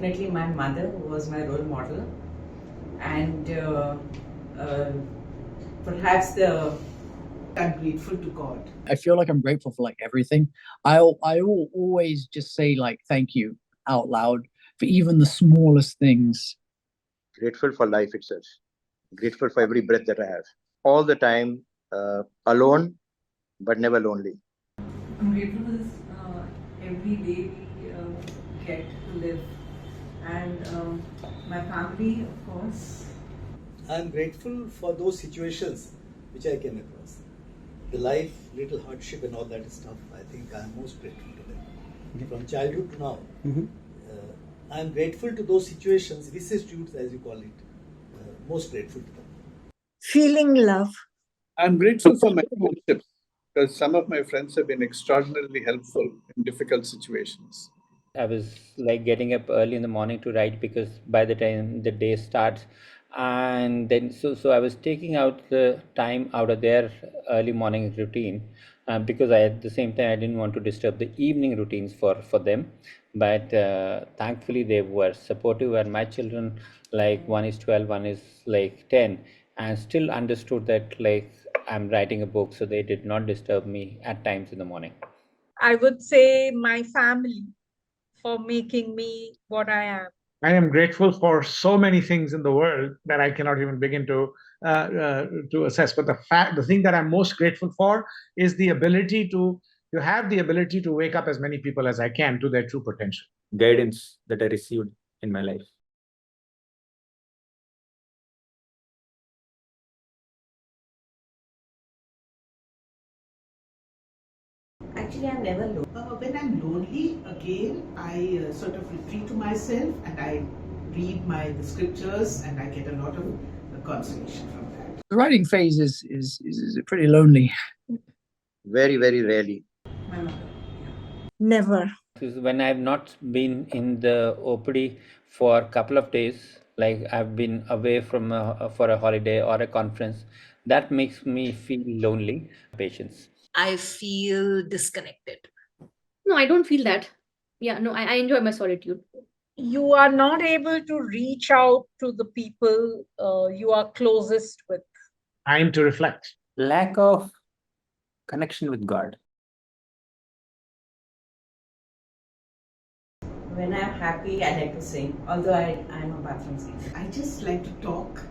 definitely my mother, who was my role model, and uh, perhaps I'm grateful to God. I feel like I'm grateful for like everything. I always just say like thank you out loud for even the smallest things. Grateful for life itself. Grateful for every breath that I have. All the time, alone, but never lonely. I'm grateful for this every day we get to live, and my family, of course. I'm grateful for those situations which I came across. The life, little hardship and all that stuff, I think I'm most grateful to them. From childhood to now. I'm grateful to those situations, vicissitudes as you call it. Most grateful to them. Feeling love. I'm grateful for my friendships because some of my friends have been extraordinarily helpful in difficult situations. I was like getting up early in the morning to write because by the time the day starts, and then so I was taking out the time out of their early morning routine because at the same time I didn't want to disturb the evening routines for them. But thankfully they were supportive, and my children, like one is 12, one is like 10, and still understood that like I'm writing a book, so they did not disturb me at times in the morning. I would say my family for making me what I am. I am grateful for so many things in the world that I cannot even begin to assess. But the thing that I'm most grateful for is the ability to have the ability to wake up as many people as I can to their true potential. Guidance that I received in my life. Actually, I'm never lonely. When I'm lonely, again, I sort of retreat to myself and I read the scriptures, and I get a lot of consolation from that. The writing phase is pretty lonely. Very, very rarely. My mother. Never. When I've not been in the OPD for a couple of days, like I've been away from for a holiday or a conference, that makes me feel lonely. Patience. I feel disconnected. No, I don't feel that. Yeah, no, I enjoy my solitude. You are not able to reach out to the people you are closest with. Time to reflect. Lack of connection with God. When I'm happy, I like to sing, although I'm a bathroom singer. I just like to talk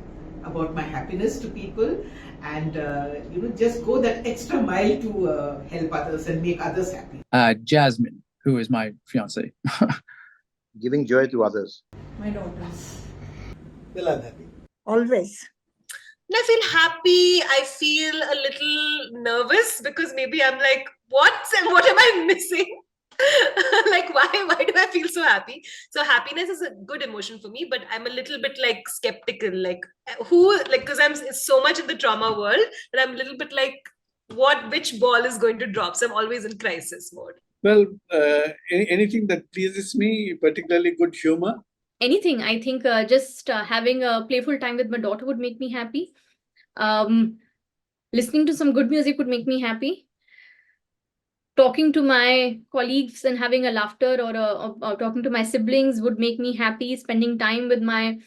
about my happiness to people, and just go that extra mile to help others and make others happy. Jasmine, who is my fiance. Giving joy to others. My daughters. Well, I'm happy. Always. When I feel happy, I feel a little nervous because maybe I'm like, what am I missing? Like, why do I feel so happy? So happiness is a good emotion for me, but I'm a little bit like skeptical, like because I'm so much in the trauma world that I'm a little bit like, which ball is going to drop? So I'm always in crisis mode. Well, anything that pleases me, particularly good humor. Anything. I think just having a playful time with my daughter would make me happy. Listening to some good music would make me happy. Talking to my colleagues and having a laughter or talking to my siblings would make me happy. Spending time with my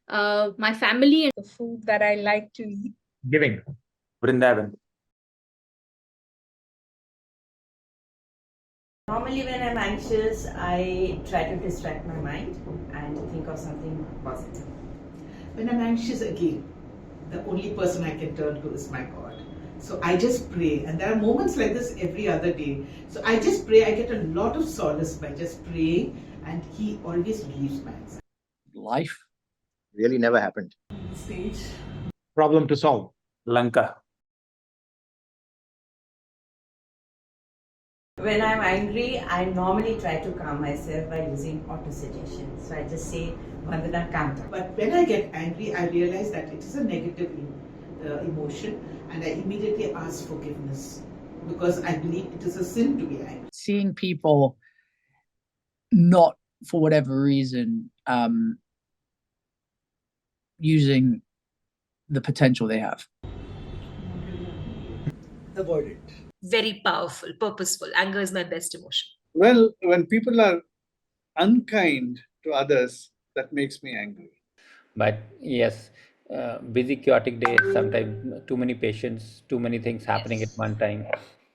family. And the food that I like to eat. Giving. Vrindavan. Normally, when I'm anxious, I try to distract my mind and think of something positive. When I'm anxious, again, the only person I can turn to is my God. So I just pray, and there are moments like this every other day. So I just pray. I get a lot of solace by just praying, and He always relieves my anxiety. Life really never happened. Stage. Problem to solve. Lanka. When I'm angry, I normally try to calm myself by using auto-suggestion. So I just say, Vandana, calm down. But when I get angry, I realize that it is a negative emotion, and I immediately ask forgiveness because I believe it is a sin to be angry. Seeing people not, for whatever reason, using the potential they have. Avoid it. Very powerful, purposeful. Anger is my best emotion. Well, when people are unkind to others, that makes me angry. But yes, busy, chaotic day, sometimes too many patients, too many things happening at one time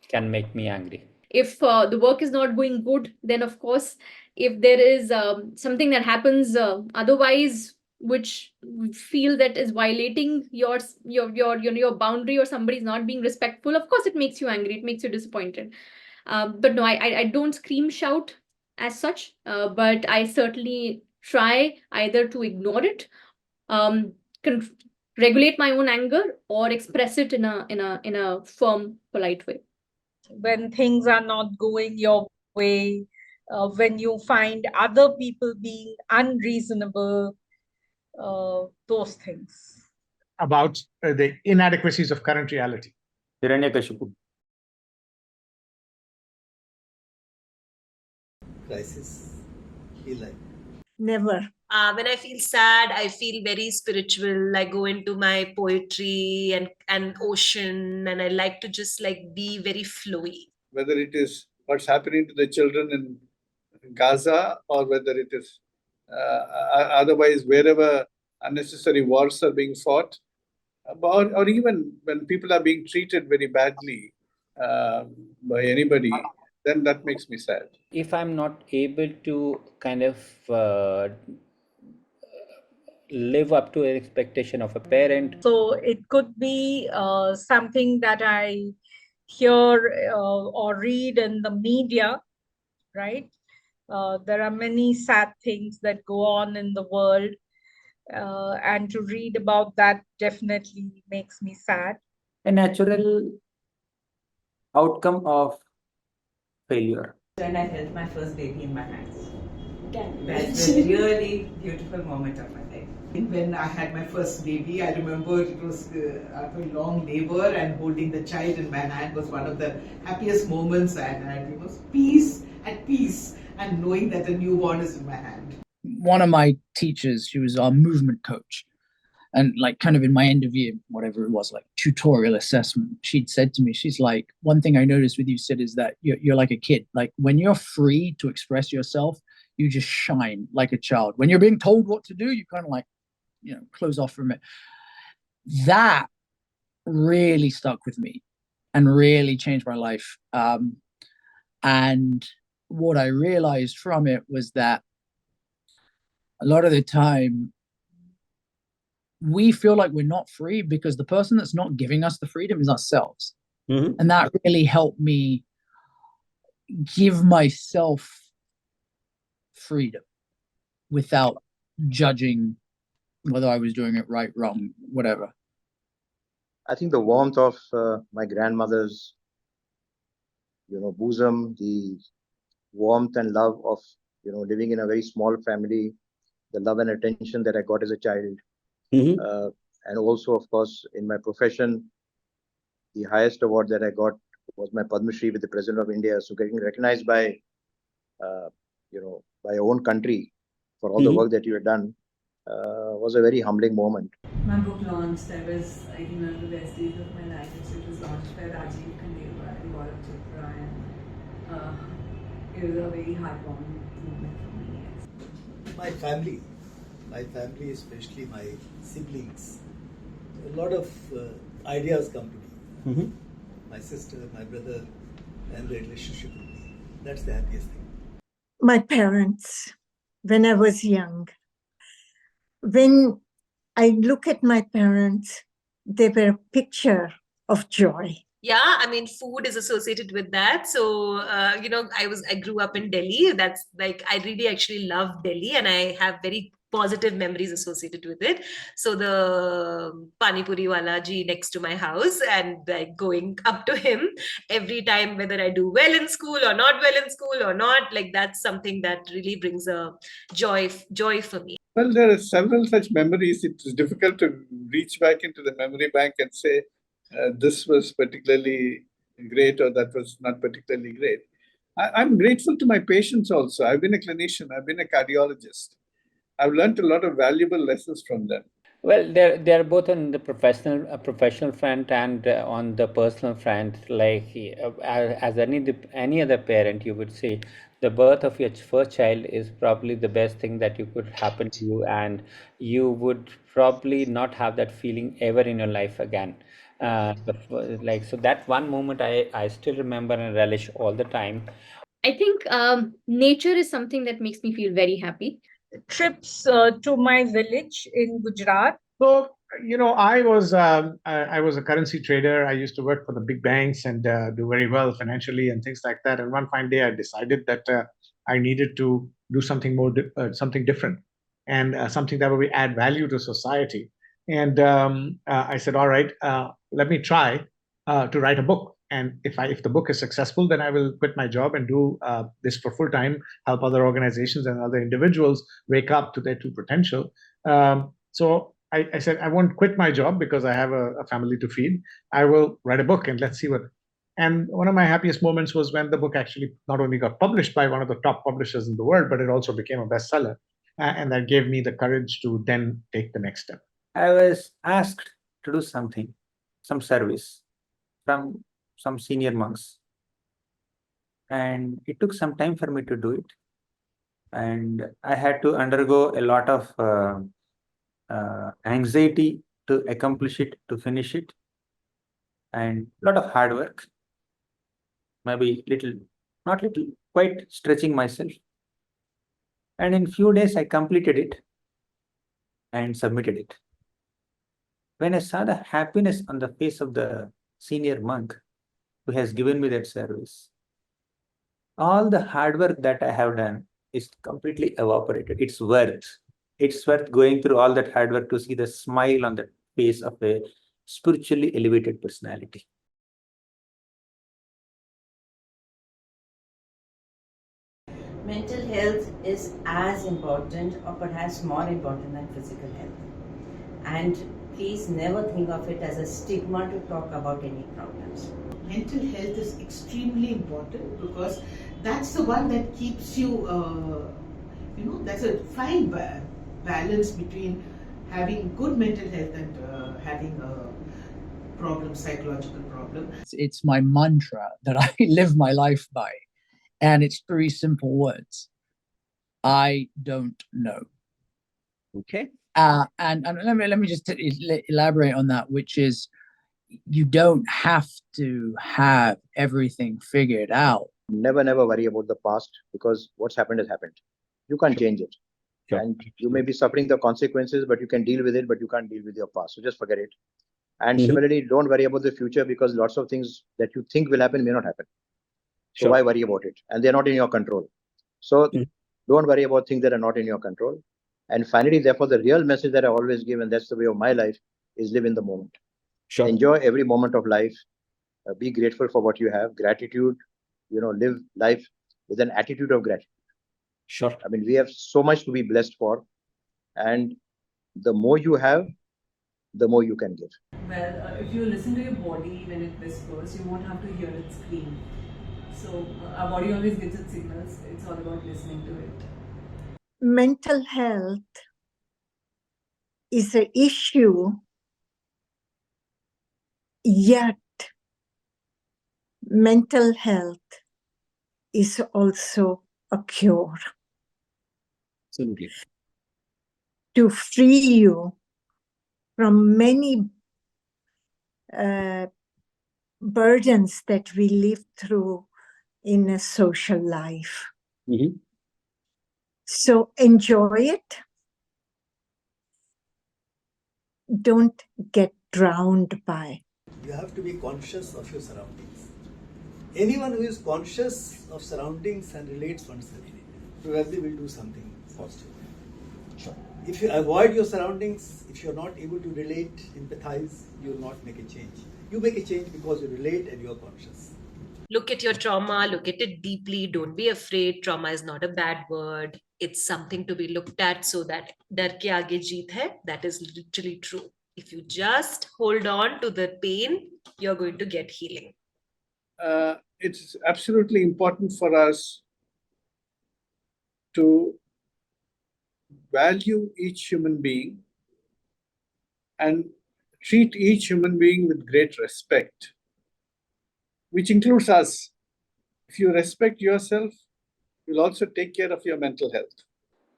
can make me angry. If the work is not going good, then of course, if there is something that happens otherwise which we feel that is violating your boundary, or somebody is not being respectful, of course it makes you angry, it makes you disappointed. But no, I don't scream shout as such, but I certainly try either to ignore it, um, con- regulate my own anger, or express it in a firm, polite way. When things are not going your way, when you find other people being unreasonable, those things. About the inadequacies of current reality. Hiranyakashipu. Crisis. Be like. Never. When I feel sad, I feel very spiritual. I go into my poetry and ocean, and I like to just like be very flowy. Whether it is what's happening to the children in Gaza, or whether it is otherwise wherever unnecessary wars are being fought, or even when people are being treated very badly by anybody, then that makes me sad. If I'm not able to kind of live up to an expectation of a parent. So it could be something that I hear or read in the media, right? There are many sad things that go on in the world, and to read about that definitely makes me sad. A natural outcome of failure. When I held my first baby in my hands. That's a really beautiful moment of my life. When I had my first baby, I remember it was after long labor, and holding the child in my hand was one of the happiest moments I had. It was peace at peace, and knowing that a newborn is in my hand. One of my teachers, she was our movement coach, and like kind of in my end of year, whatever it was, like tutorial assessment, she'd said to me, she's like, one thing I noticed with you, Sid, is that you're like a kid. Like when you're free to express yourself, you just shine like a child. When you're being told what to do, you kind of like, close off from it. That really stuck with me and really changed my life. And what I realized from it was that a lot of the time we feel like we're not free because the person that's not giving us the freedom is ourselves. Mm-hmm. And that really helped me give myself freedom without judging whether I was doing it right, wrong, whatever. I think the warmth of my grandmother's, bosom, the warmth and love of, living in a very small family, the love and attention that I got as a child. Mm-hmm. And also, of course, in my profession, the highest award that I got was my Padma Shri with the President of India. So getting recognized by, by your own country for all the work that you had done was a very humbling moment. My book launched. I was, one of the best days of my life. It was launched by Rajiv Khandelwal and Gaurav Chopra, and it was a very heartwarming moment for me. Yes. My family, especially my siblings, a lot of ideas come to me. Mm-hmm. My sister, my brother, and the relationship with me. That's the happiest thing. My parents, when I was young. When I look at my parents, they were a picture of joy. Yeah, I mean, food is associated with that. So, I grew up in Delhi. That's like, I really actually love Delhi, and I have very positive memories associated with it. So the Pani Puri wala ji next to my house, and like going up to him every time, whether I do well in school or not well in school or not, like that's something that really brings a joy for me. Well, there are several such memories. It's difficult to reach back into the memory bank and say this was particularly great or that was not particularly great. I'm grateful to my patients also. I've been a clinician. I've been a cardiologist. I've learned a lot of valuable lessons from them. Well, they're both on the professional front and on the personal front. Like as any other parent, you would say the birth of your first child is probably the best thing that you could happen to you, and you would probably not have that feeling ever in your life again. Like, so that one moment I still remember and relish all the time. I think nature is something that makes me feel very happy. Trips to my village in Gujarat. So, I was a currency trader. I used to work for the big banks and do very well financially and things like that. And one fine day, I decided that I needed to do something something different, and something that would add value to society. And I said, all right, let me try to write a book. And if the book is successful, then I will quit my job and do this for full time, help other organizations and other individuals wake up to their true potential. So I said, I won't quit my job because I have a family to feed. I will write a book and let's see what. And one of my happiest moments was when the book actually not only got published by one of the top publishers in the world, but it also became a bestseller. And that gave me the courage to then take the next step. I was asked to do something, some service from some senior monks. And it took some time for me to do it. And I had to undergo a lot of anxiety to accomplish it, to finish it, and a lot of hard work. Maybe not little, quite stretching myself. And in few days, I completed it and submitted it. When I saw the happiness on the face of the senior monk who has given me that service, all the hard work that I have done is completely evaporated. It's worth going through all that hard work to see the smile on the face of a spiritually elevated personality. Mental health is as important or perhaps more important than physical health. And please never think of it as a stigma to talk about any problems. Mental health is extremely important because that's the one that keeps you, that's a fine balance between having good mental health and having a problem, psychological problem. It's my mantra that I live my life by. And it's 3 simple words. I don't know. Okay. And let me just elaborate on that, which is you don't have to have everything figured out. Never worry about the past, because what's happened has happened. You can't change it. Sure. And you may be suffering the consequences, but you can deal with it, but you can't deal with your past. So just forget it. And similarly, don't worry about the future, because lots of things that you think will happen may not happen. So why worry about it? And they're not in your control. So don't worry about things that are not in your control. And finally, therefore, the real message that I always give, and that's the way of my life, is live in the moment. Sure. Enjoy every moment of life. Be grateful for what you have. Gratitude, live life with an attitude of gratitude. Sure. I mean, we have so much to be blessed for. And the more you have, the more you can give. Well, if you listen to your body when it whispers, you won't have to hear it scream. So our body always gives its signals. It's all about listening to it. Mental health is an issue, yet mental health is also a cure. Absolutely. To free you from many burdens that we live through in a social life. So enjoy it. Don't get drowned by. You have to be conscious of your surroundings. Anyone who is conscious of surroundings and relates oneself probably will do something positive. Sure. If you avoid your surroundings, if you're not able to relate, empathize, you will not make a change. You make a change because you relate and you're conscious. Look at your trauma, look at it deeply. Don't be afraid. Trauma is not a bad word. It's something to be looked at, so that dar ke aage jeet hai. That is literally true. If you just hold on to the pain, you're going to get healing. It's absolutely important for us to value each human being and treat each human being with great respect, which includes us. If you respect yourself, you'll also take care of your mental health.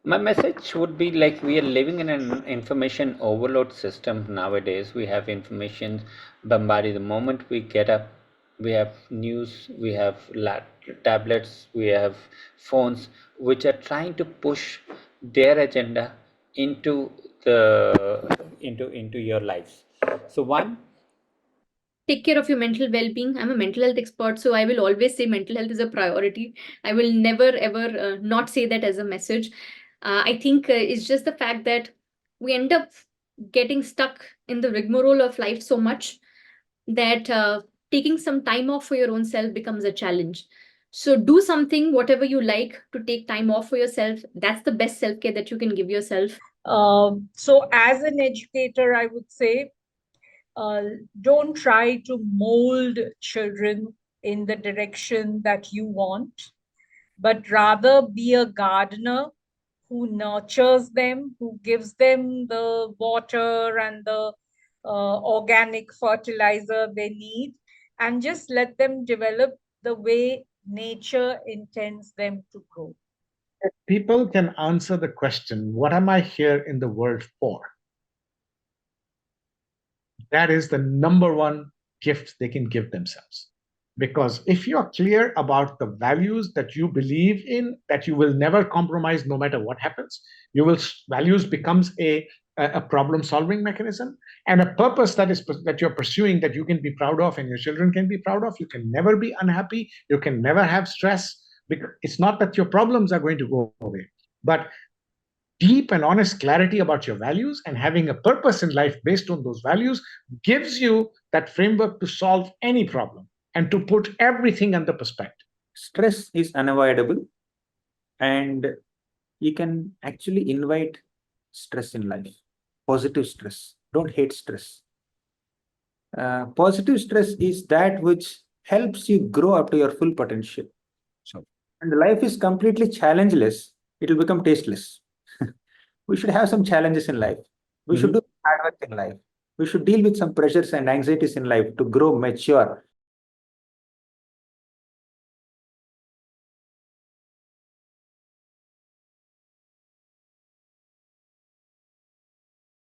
My message would be like we are living in an information overload system nowadays. We have information bombarded the moment we get up. We have news, we have tablets, we have phones, which are trying to push their agenda into into your lives. So one, take care of your mental well-being. I'm a mental health expert, so I will always say mental health is a priority. I will never ever not say that as a message. I think it's just the fact that we end up getting stuck in the rigmarole of life so much that taking some time off for your own self becomes a challenge. So do something, whatever you like, to take time off for yourself. That's the best self-care that you can give yourself. So, as an educator, I would say uh, don't try to mold children in the direction that you want, but rather be a gardener who nurtures them, who gives them the water and the organic fertilizer they need, and just let them develop the way nature intends them to grow. If people can answer the question, what am I here in the world for? That is the number one gift they can give themselves. Because if you're clear about the values that you believe in, that you will never compromise no matter what happens, values becomes a problem solving mechanism and a purpose that you're pursuing, that you can be proud of and your children can be proud of. You can never be unhappy, you can never have stress, because it's not that your problems are going to go away, but deep and honest clarity about your values and having a purpose in life based on those values gives you that framework to solve any problem and to put everything under perspective. Stress is unavoidable, and you can actually invite stress in life. Positive stress. Don't hate stress. Positive stress is that which helps you grow up to your full potential. So, and life is completely challengeless, it will become tasteless. We should have some challenges in life. We should do hard work in life. We should deal with some pressures and anxieties in life to grow mature